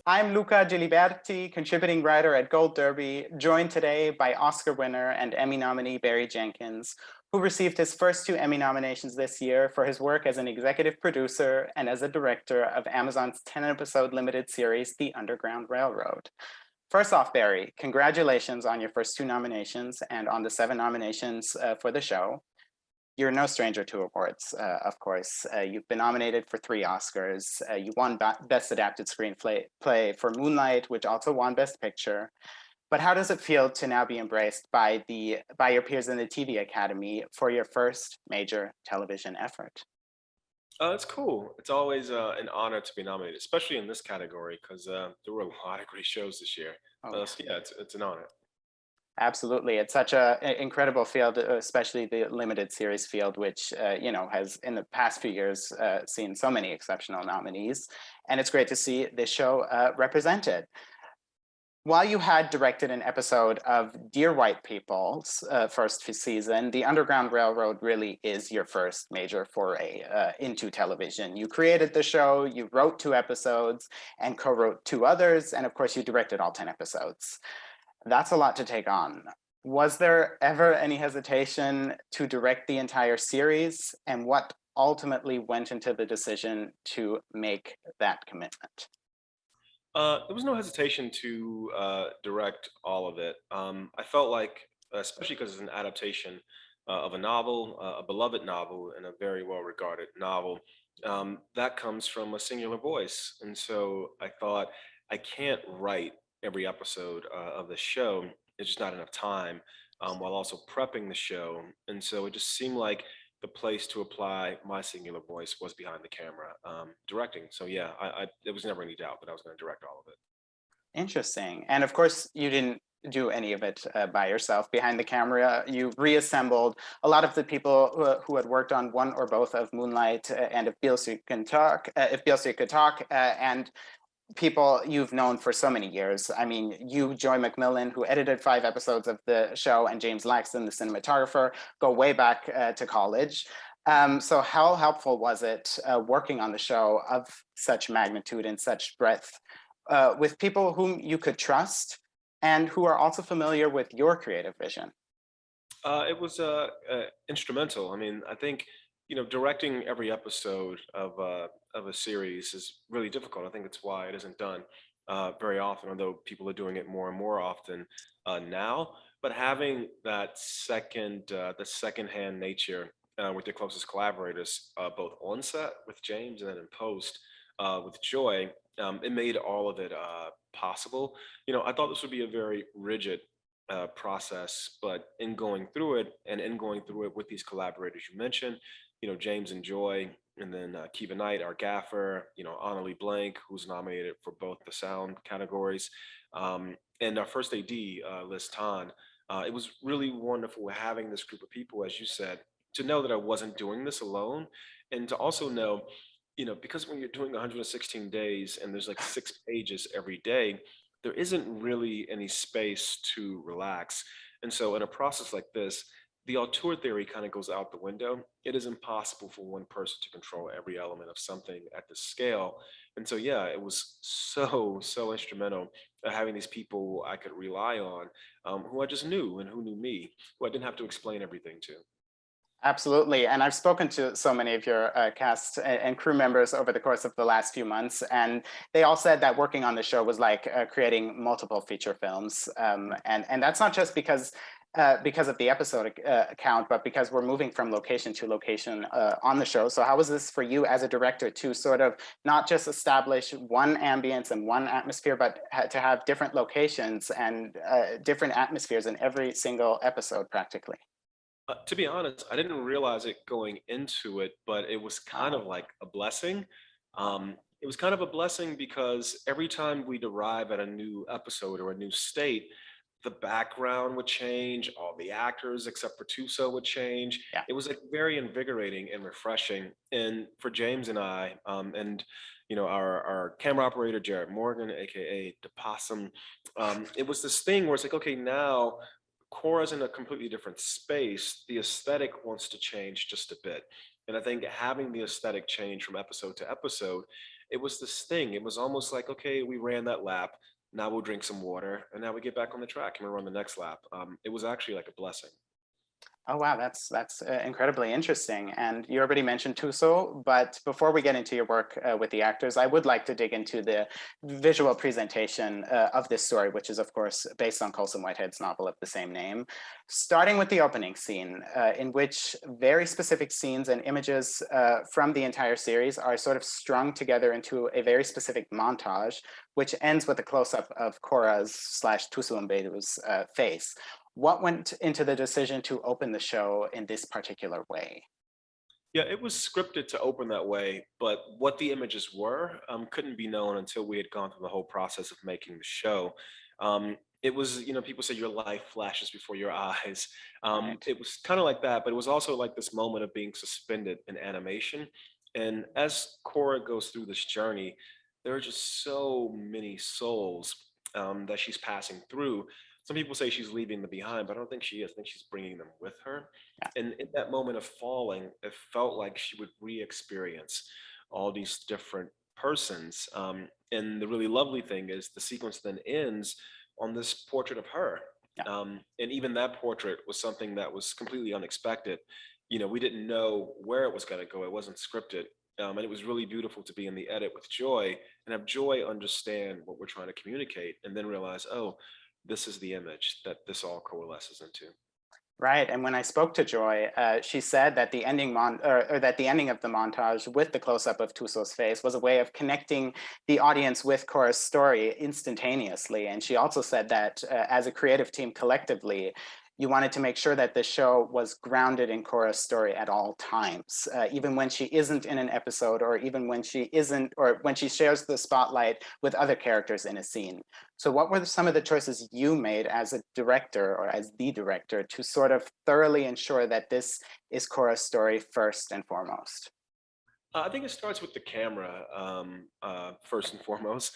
I'm Luca Giliberti, contributing writer at Gold Derby, joined today by Oscar winner and Emmy nominee Barry Jenkins, who received his first two Emmy nominations this year for his work as an executive producer and as a director of Amazon's 10-episode limited series, The Underground Railroad. First off, Barry, congratulations on your first two nominations and on the 7 nominations for the show. You're no stranger to awards, of course. You've been nominated for 3 Oscars. You won Best Adapted Screenplay for Moonlight, which also won Best Picture. But how does it feel to now be embraced by your peers in the TV Academy for your first major television effort? It's cool. It's always an honor to be nominated, especially in this category, because there were a lot of great shows this year. Oh, yeah. So yeah, it's an honor. Absolutely. It's such an incredible field, especially the limited series field, which, has in the past few years seen so many exceptional nominees. And it's great to see this show represented. While you had directed an episode of Dear White People's first season, The Underground Railroad really is your first major foray into television. You created the show, you wrote 2 episodes, and co-wrote 2 others, and of course you directed all 10 episodes. That's a lot to take on. Was there ever any hesitation to direct the entire series? And what ultimately went into the decision to make that commitment? There was no hesitation to direct all of it. I felt like, especially because it's an adaptation of a novel, a beloved novel, and a very well-regarded novel, that comes from a singular voice. And so I thought, I can't write every episode of the show. It's just not enough time while also prepping the show. And so it just seemed like the place to apply my singular voice was behind the camera, directing. So yeah, there was never any doubt that I was going to direct all of it. Interesting. And of course, you didn't do any of it by yourself behind the camera. You reassembled a lot of the people who had worked on one or both of Moonlight and If Beale Can Talk, If Beale Street Could Talk, and people you've known for so many years. I mean, you, Joy McMillan, who edited 5 episodes of the show, and James Laxton, the cinematographer, go way back to college. So how helpful was it working on the show of such magnitude and such breadth with people whom you could trust and who are also familiar with your creative vision? It was instrumental. I mean, I think directing every episode of a series is really difficult. I think it's why it isn't done very often, although people are doing it more and more often now. But having that the second-hand nature with your closest collaborators, both on set with James and then in post with Joy, it made all of it possible. I thought this would be a very rigid process, but in going through it and in going through it with these collaborators you mentioned, James and Joy, and then Kiva Knight, our gaffer, Annalie Blank, who's nominated for both the sound categories, and our first AD, Liz Tan. It was really wonderful having this group of people, as you said, to know that I wasn't doing this alone, and to also know, because when you're doing 116 days and there's like 6 pages every day, there isn't really any space to relax. And so in a process like this, the auteur theory kind of goes out the window. It is impossible for one person to control every element of something at this scale. And so, yeah, it was so instrumental having these people I could rely on, who I just knew and who knew me, who I didn't have to explain everything to. Absolutely. And I've spoken to so many of your cast and crew members over the course of the last few months, and they all said that working on the show was like creating multiple feature films. And that's not just because of the episode count, but because we're moving from location to location on the show. So how was this for you as a director to sort of not just establish one ambience and one atmosphere, but to have different locations and different atmospheres in every single episode practically? To be honest, I didn't realize it going into it, but it was kind Wow. of like a blessing. It was kind of a blessing because every time we'd arrive at a new episode or a new state, the background would change, all the actors except for Tuso would change. Yeah. It was like very invigorating and refreshing. And for James and I, and our camera operator Jared Morgan, aka the Possum, it was this thing where it's like, okay, now Cora's in a completely different space. The aesthetic wants to change just a bit. And I think having the aesthetic change from episode to episode, it was this thing. It was almost like, okay, we ran that lap. Now we'll drink some water, and now we get back on the track and we run the next lap. It was actually like a blessing. Oh wow, that's incredibly interesting. And you already mentioned Tuso, but before we get into your work with the actors, I would like to dig into the visual presentation of this story, which is of course based on Colson Whitehead's novel of the same name. Starting with the opening scene, in which very specific scenes and images from the entire series are sort of strung together into a very specific montage, which ends with a close-up of Cora's slash Tuso Mbedu's face. What went into the decision to open the show in this particular way? Yeah, it was scripted to open that way, but what the images were couldn't be known until we had gone through the whole process of making the show. It was, people say your life flashes before your eyes. Right. It was kind of like that, but it was also like this moment of being suspended in animation. And as Cora goes through this journey, there are just so many souls that she's passing through. Some people say she's leaving them behind, but I don't think she is. I think she's bringing them with her. Yeah. And in that moment of falling, it felt like she would re-experience all these different persons. And the really lovely thing is the sequence then ends on this portrait of her. Yeah. And even that portrait was something that was completely unexpected. We didn't know where it was going to go. It wasn't scripted. And it was really beautiful to be in the edit with Joy and have Joy understand what we're trying to communicate and then realize, oh, this is the image that this all coalesces into. Right, and when I spoke to Joy, she said that the ending or that the ending of the montage with the close-up of Tuso's face was a way of connecting the audience with Cora's story instantaneously. And she also said that as a creative team collectively, you wanted to make sure that the show was grounded in Cora's story at all times, even when she isn't in an episode, or even when she isn't, or when she shares the spotlight with other characters in a scene. So what were some of the choices you made as a director or as the director to sort of thoroughly ensure that this is Cora's story first and foremost? I think it starts with the camera first and foremost,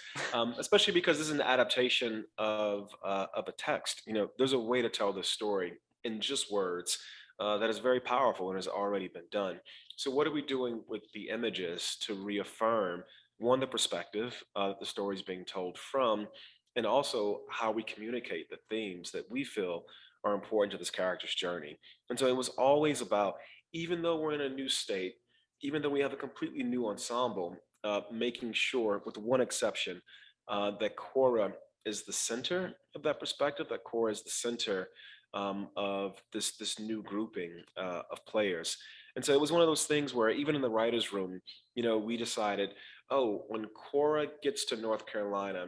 especially because this is an adaptation of a text. There's a way to tell this story in just words that is very powerful and has already been done. So, what are we doing with the images to reaffirm one, the perspective that the story is being told from, and also how we communicate the themes that we feel are important to this character's journey. And so, it was always about, even though we're in a new state, even though we have a completely new ensemble, making sure, with one exception, that Cora is the center of that perspective, that Cora is the center of this new grouping of players. And so it was one of those things where even in the writer's room, we decided, oh, when Cora gets to North Carolina,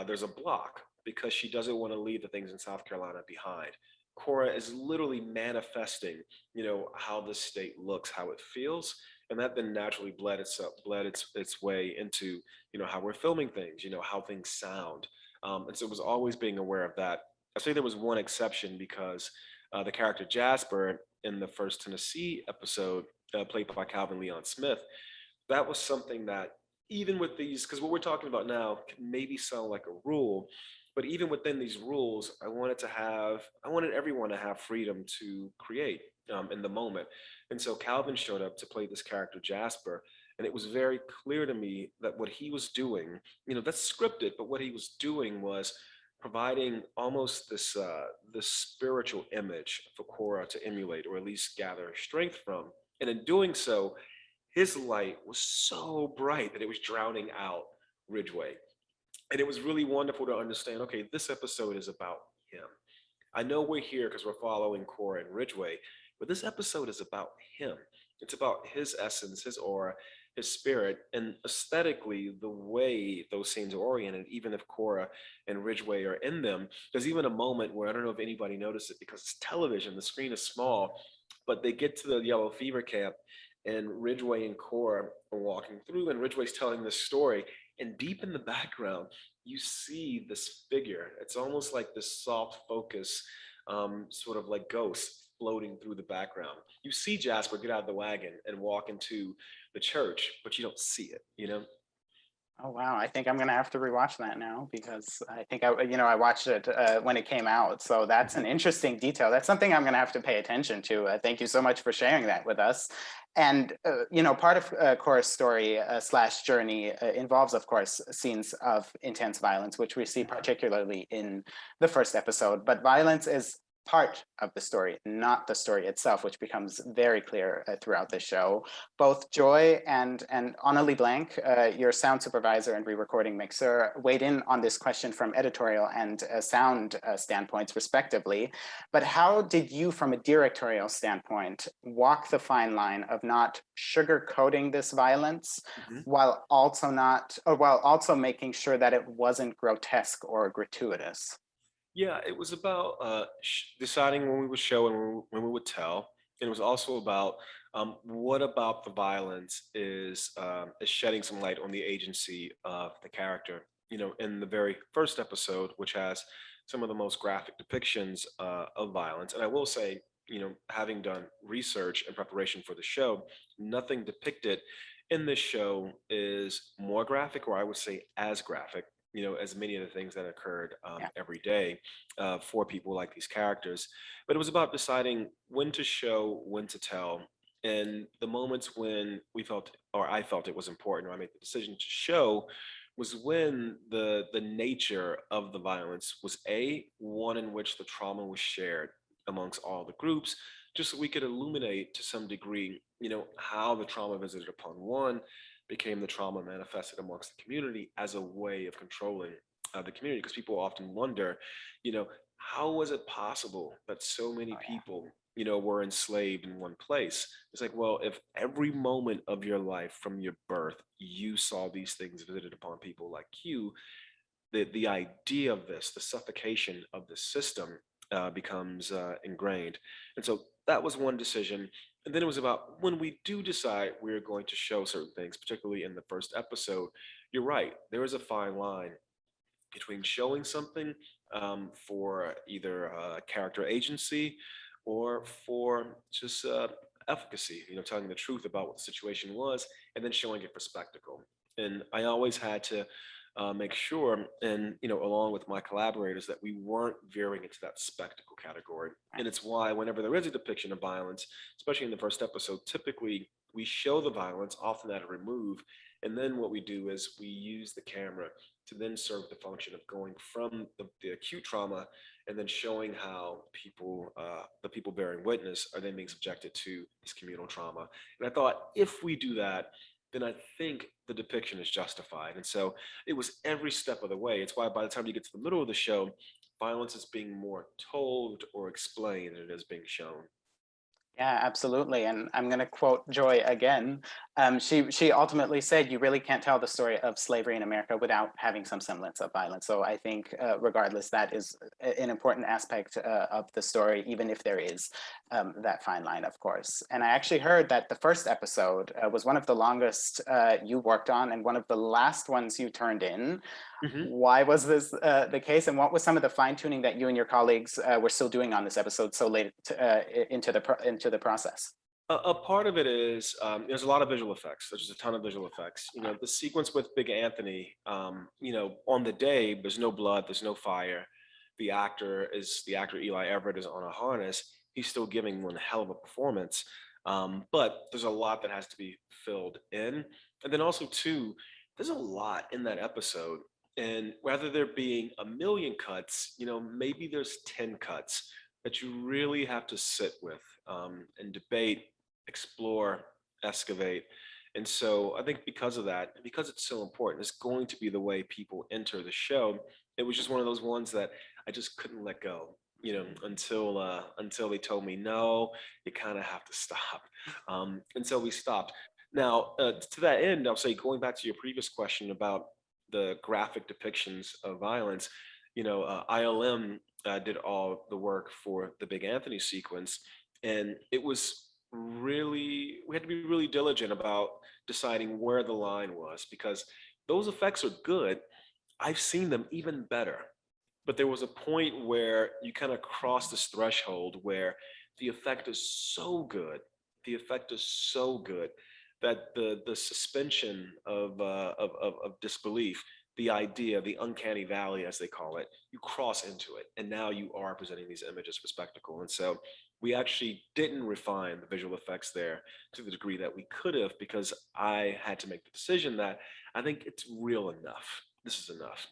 there's a block because she doesn't want to leave the things in South Carolina behind. Cora is literally manifesting, how this state looks, how it feels, and that then naturally bled its way into how we're filming things, how things sound, and so it was always being aware of that. I say there was one exception because the character Jasper in the first Tennessee episode, played by Calvin Leon Smith, that was something that even with these, because what we're talking about now can maybe sound like a rule, but even within these rules, I wanted everyone to have freedom to create in the moment. And so Calvin showed up to play this character Jasper, and it was very clear to me that what he was doing, that's scripted, but what he was doing was providing almost this spiritual image for Cora to emulate, or at least gather strength from. And in doing so, his light was so bright that it was drowning out Ridgway. And it was really wonderful to understand, okay, this episode is about him. I know we're here because we're following Cora and Ridgway, but this episode is about him. It's about his essence, his aura, his spirit, and aesthetically, the way those scenes are oriented, even if Cora and Ridgway are in them. There's even a moment where I don't know if anybody noticed it because it's television, the screen is small, but they get to the Yellow Fever camp and Ridgway and Cora are walking through, and Ridgway's telling this story. And deep in the background, you see this figure. It's almost like this soft focus, sort of like ghost floating through the background. You see Jasper get out of the wagon and walk into the church, but you don't see it, Oh wow! I think I'm gonna have to rewatch that now because I think I watched it when it came out. So that's an interesting detail. That's something I'm gonna have to pay attention to. Thank you so much for sharing that with us. And part of Cora's story slash journey involves, of course, scenes of intense violence, which we see particularly in the first episode. But violence is part of the story, not the story itself, which becomes very clear throughout the show. Both Joy and Annalie Blank, your sound supervisor and re-recording mixer, weighed in on this question from editorial and sound standpoints, respectively. But how did you, from a directorial standpoint, walk the fine line of not sugarcoating this violence Mhm. while also making sure that it wasn't grotesque or gratuitous? Yeah, it was about deciding when we would show and when we would tell. And it was also about what about the violence is shedding some light on the agency of the character. In the very first episode, which has some of the most graphic depictions of violence, and I will say, having done research and preparation for the show, nothing depicted in this show is more graphic, or I would say as graphic, as many of the things that occurred Yeah. every day for people like these characters. But it was about deciding when to show, when to tell. And the moments when we felt, or I felt it was important, or I made the decision to show, was when the nature of the violence was one in which the trauma was shared amongst all the groups, just so we could illuminate to some degree, how the trauma visited upon one became the trauma manifested amongst the community as a way of controlling the community. Because people often wonder, you know, how was it possible that so many Oh yeah. people, were enslaved in one place? It's like, well, if every moment of your life from your birth, you saw these things visited upon people like you, the idea of this, the suffocation of the system, becomes ingrained. And so that was one decision. And then it was about when we do decide we're going to show certain things, particularly in the first episode. You're right. There is a fine line between showing something for either character agency or for just efficacy, telling the truth about what the situation was and then showing it for spectacle. And I always had to make sure, and along with my collaborators, that we weren't veering into that spectacle category. And it's why whenever there is a depiction of violence, especially in the first episode, typically we show the violence, often at a remove, and then what we do is we use the camera to then serve the function of going from the acute trauma and then showing how the people bearing witness, are then being subjected to this communal trauma. And I thought, if we do that, then I think the depiction is justified. And so it was every step of the way. It's why by the time you get to the middle of the show, violence is being more told or explained than it is being shown. Yeah, absolutely. And I'm going to quote Joy again. She ultimately said, "You really can't tell the story of slavery in America without having some semblance of violence." So I think, regardless, that is an important aspect of the story, even if there is that fine line, of course. And I actually heard that the first episode was one of the longest you worked on and one of the last ones you turned in. Mhm. Why was this the case, and what was some of the fine tuning that you and your colleagues were still doing on this episode so late into the process? A part of it is there's a lot of visual effects. There's a ton of visual effects. The sequence with Big Anthony. On the day, there's no blood, there's no fire. The actor Eli Everett is on a harness. He's still giving one hell of a performance, but there's a lot that has to be filled in. And then also too, there's a lot in that episode. And rather there being a million cuts, maybe there's 10 cuts that you really have to sit with and debate, explore, excavate. And so I think because of that, because it's so important, it's going to be the way people enter the show. It was just one of those ones that I just couldn't let go, until they told me no, you kind of have to stop. And so we stopped. Now, to that end, I'll say going back to your previous question about the graphic depictions of violence, ILM did all the work for the Big Anthony sequence, and it was really, we had to be really diligent about deciding where the line was, because those effects are good. I've seen them even better, but there was a point where you kind of cross this threshold where the effect is so good, the effect is so good that the suspension of disbelief, the idea, the uncanny valley, as they call it, you cross into it, and now you are presenting these images for spectacle. And so we actually didn't refine the visual effects there to the degree that we could have, because I had to make the decision that I think it's real enough. This is enough.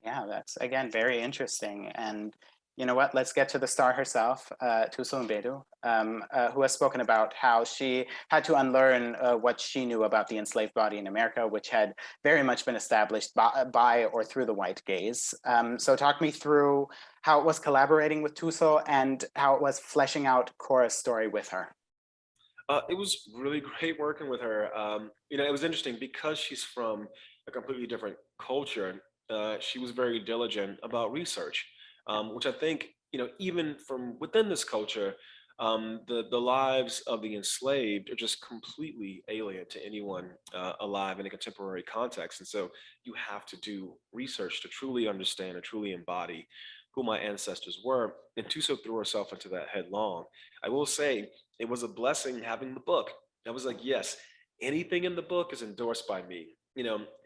Yeah, that's again very interesting. And you know what? Let's get to the star herself, Tuso Mbedu, who has spoken about how she had to unlearn what she knew about the enslaved body in America, which had very much been established by or through the white gaze. So, talk me through how it was collaborating with Tuso and how it was fleshing out Cora's story with her. It was really great working with her. It was interesting because she's from a completely different culture. She was very diligent about research, which I think, even from within this culture, the lives of the enslaved are just completely alien to anyone alive in a contemporary context. And so you have to do research to truly understand and truly embody who my ancestors were. And Tuso threw herself into that headlong. I will say, it was a blessing having the book. I was like, yes, anything in the book is endorsed by me.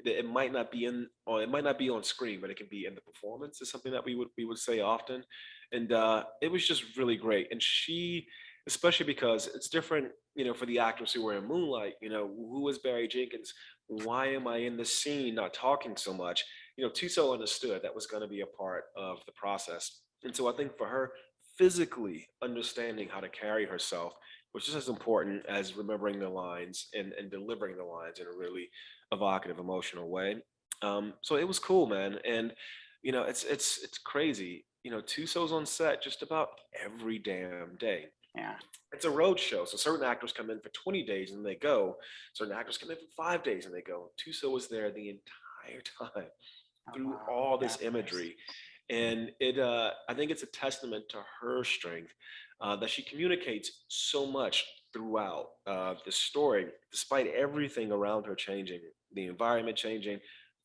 It might not be it might not be on screen, but it can be in the performance. Is something that we would say often, and it was just really great. And she, especially because it's different, for the actors who were in Moonlight. Who was Barry Jenkins? Why am I in this scene not talking so much? Tuso understood that was going to be a part of the process, and so I think for her, physically understanding how to carry herself, which is as important as remembering the lines and delivering the lines in a really evocative, emotional way. So it was cool, man. And it's crazy. Tuso's on set just about every damn day. Yeah. It's a road show, so certain actors come in for 20 days and they go. Certain actors come in for 5 days and they go. Tuso was there the entire time Oh, through wow. all Yeah, this of course. imagery. And I think it's a testament to her strength, that she communicates so much throughout the story, despite everything around her changing, the environment changing,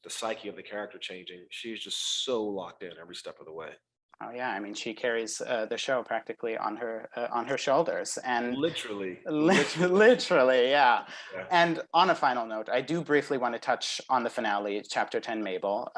the psyche of the character changing. She's just so locked in every step of the way. Oh yeah, I mean, she carries the show practically on her shoulders, and Literally, literally. literally, yeah. Yeah. And on a final note, I do briefly want to touch on the finale, Chapter 10, Mabel.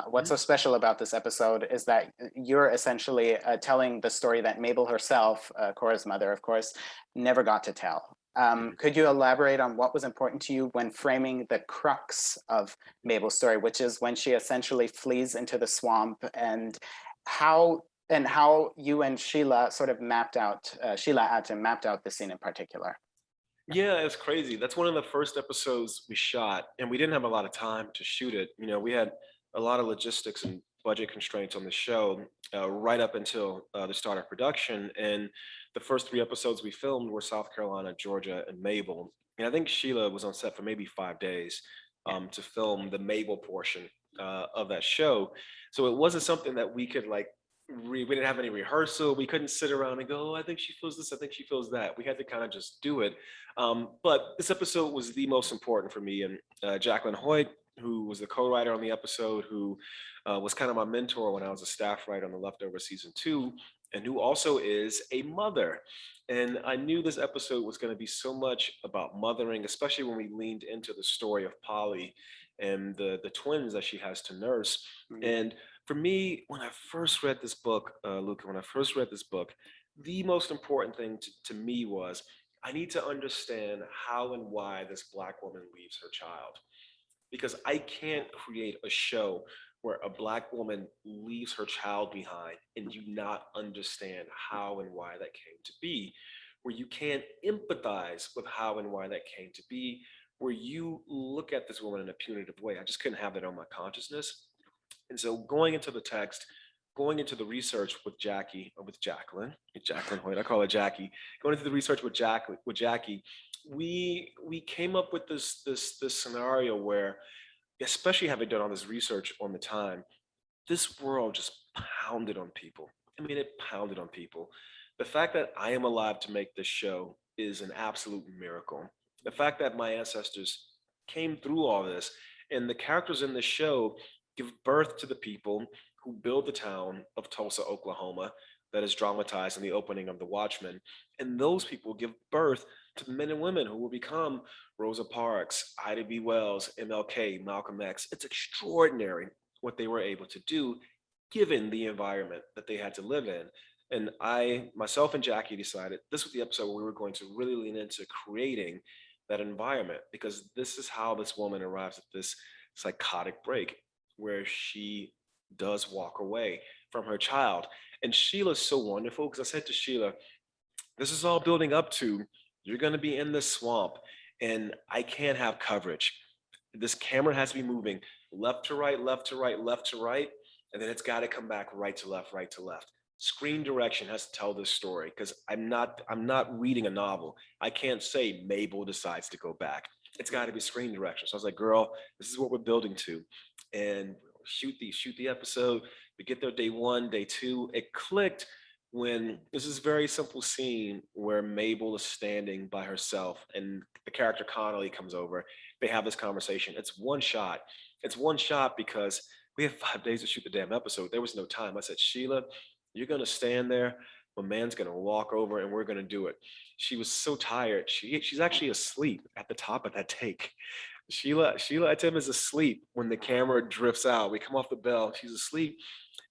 What's Mhm. so special about this episode is that you're essentially telling the story that Mabel herself, Cora's mother, of course, never got to tell. Mhm. Could you elaborate on what was important to you when framing the crux of Mabel's story, which is when she essentially flees into the swamp, and how you and Sheila sort of mapped out Sheila Atten mapped out the scene in particular. Yeah, it's crazy. That's one of the first episodes we shot, and we didn't have a lot of time to shoot it. We had a lot of logistics and budget constraints on the show right up until the start of production. And the first three episodes we filmed were South Carolina, Georgia, and Mabel. And I think Sheila was on set for maybe 5 days Yeah. to film the Mabel portion of that show. So it wasn't something that we could like. We didn't have any rehearsal. We couldn't sit around and go, "Oh, I think she feels this. I think she feels that." We had to kind of just do it. But this episode was the most important for me. And Jacqueline Hoyt, who was the co-writer on the episode, who was kind of my mentor when I was a staff writer on the Leftover season 2, and who also is a mother. And I knew this episode was going to be so much about mothering, especially when we leaned into the story of Polly and the twins that she has to nurse. Mm. And for me, when I first read this book, Luca, when I first read this book, the most important thing to me was I need to understand how and why this Black woman leaves her child. Because I can't create a show where a Black woman leaves her child behind and you not understand how and why that came to be, where you can't empathize with how and why that came to be, where you look at this woman in a punitive way. I just couldn't have that on my consciousness. And so going into the text, going into the research with Jackie, or with Jacqueline Hoyt, I call her Jackie, going into the research with Jackie, we came up with this scenario where, especially having done all this research on the time, this world just pounded on people. I mean, it pounded on people. The fact that I am alive to make this show is an absolute miracle. The fact that my ancestors came through all this, and the characters in this show give birth to the people who build the town of Tulsa, Oklahoma, that is dramatized in the opening of The Watchmen. And those people give birth to the men and women who will become Rosa Parks, Ida B. Wells, MLK, Malcolm X. It's extraordinary what they were able to do given the environment that they had to live in. And I, myself and Jackie decided this was the episode where we were going to really lean into creating that environment, because this is how this woman arrives at this psychotic break where she does walk away from her child. And Sheila's so wonderful, because I said to Sheila, this is all building up to, you're going to be in this swamp and I can't have coverage. This camera has to be moving left to right, left to right, left to right, and then it's got to come back right to left, right to left. Screen direction has to tell this story, because I'm not reading a novel. I can't say Mabel decides to go back. It's got to be screen direction. So I was like, girl, this is what we're building to, and shoot the episode. We get there day one, day two. It clicked when this is a very simple scene where Mabel is standing by herself and the character Connolly comes over. They have this conversation. It's one shot. It's one shot because we have 5 days to shoot the damn episode. There was no time. I said, Sheila, you're going to stand there. My man's going to walk over and we're going to do it. She was so tired. She's actually asleep at the top of that take. Sheila Etim is asleep when the camera drifts out. We come off the bell. She's asleep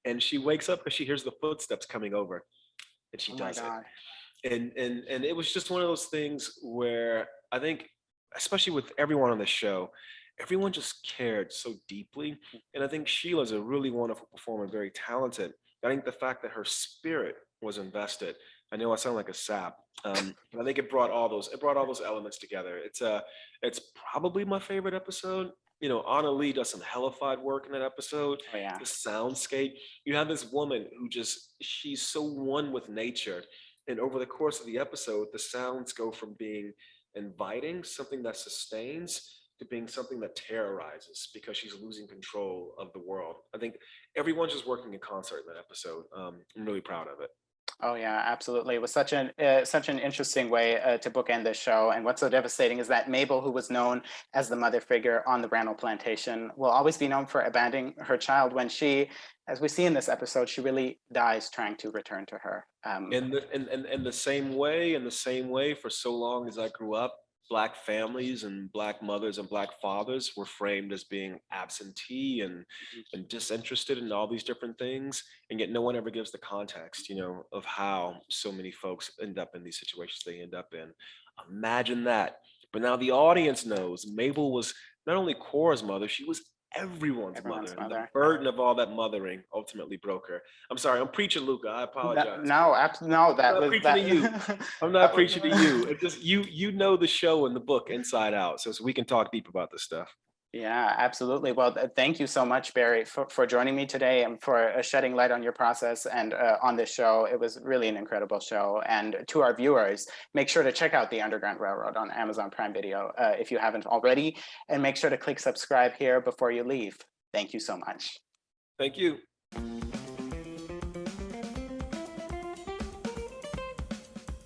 and she wakes up because she hears the footsteps coming over and she does it. And it was just one of those things where I think, especially with everyone on the show, everyone just cared so deeply. And I think Sheila's a really wonderful performer, very talented. I think the fact that her spirit was invested. I know I sound like a sap, but I think it brought all those elements together. It's probably my favorite episode. You know, Anna Lee does some hellified work in that episode. Oh yeah. The soundscape. You have this woman who she's so one with nature. And over the course of the episode, the sounds go from being inviting, something that sustains, to being something that terrorizes because she's losing control of the world. I think everyone's just working in concert in that episode. I'm really proud of it. Oh yeah, absolutely. It was such an interesting way to bookend this show. And what's so devastating is that Mabel, who was known as the mother figure on the Randall plantation, will always be known for abandoning her child when she, as we see in this episode, she really dies trying to return to her. In the same way, for so long as I grew up, Black families and Black mothers and Black fathers were framed as being absentee and disinterested in all these different things. And yet no one ever gives the context, you know, of how so many folks end up in these situations they end up in. Imagine that. But now the audience knows Mabel was not only Cora's mother, she was everyone's mother. And the burden of all that mothering ultimately broke her. I'm sorry, I'm preaching, Luca. I apologize. No, that was preaching to you. I'm not preaching to you. It's just you know the show and the book inside out, so we can talk deep about this stuff. Yeah, absolutely. Well, thank you so much, Barry, for joining me today and for shedding light on your process and on this show. It was really an incredible show. And to our viewers, make sure to check out The Underground Railroad on Amazon Prime Video if you haven't already, and make sure to click subscribe here before you leave. Thank you so much. Thank you.